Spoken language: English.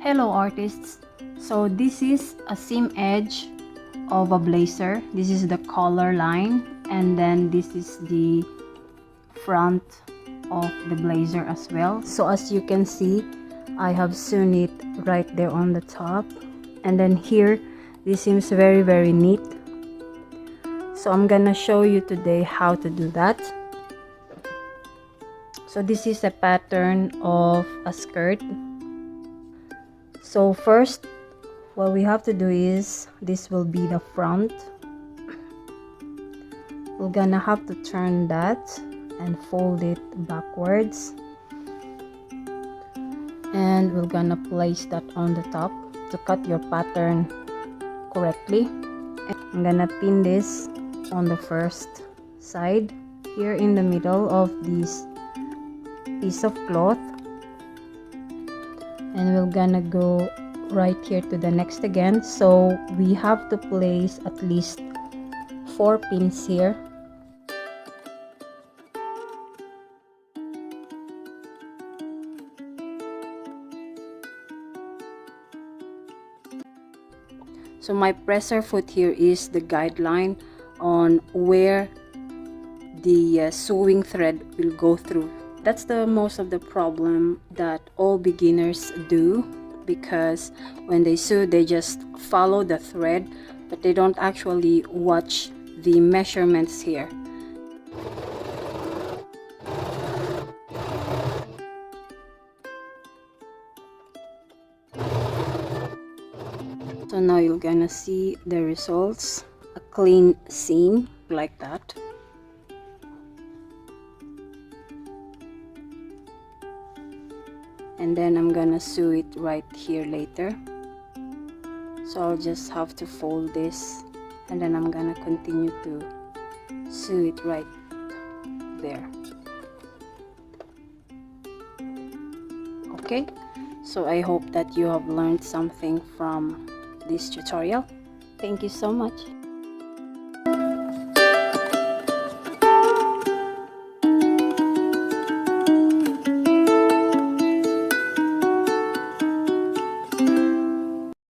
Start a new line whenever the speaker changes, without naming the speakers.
Hello artists, so this is a seam edge of a blazer. This is the collar line, and then this is the front of the blazer as well. So as you can see, I have sewn it right there on the top, and then here this seems very neat. So I'm gonna show you today how to do that. So this is a pattern of a skirt. So first, what we have to do is, this will be the front. We're gonna have to turn that and fold it backwards, and we're gonna place that on the top to cut your pattern correctly. I'm gonna pin this on the first side here in the middle of this piece of cloth, and we're gonna go right here to the next again. So we have to place at least 4 pins here. So my presser foot here is the guideline on where the sewing thread will go through. That's the most of the problem that all beginners do, because when they sew, they just follow the thread, but they don't actually watch the measurements here. So now you're gonna see the results, a clean seam like that. And then I'm gonna sew it right here later. So I'll just have to fold this, and then I'm gonna continue to sew it right there. Okay, so I hope that you have learned something from this tutorial. Thank you so much.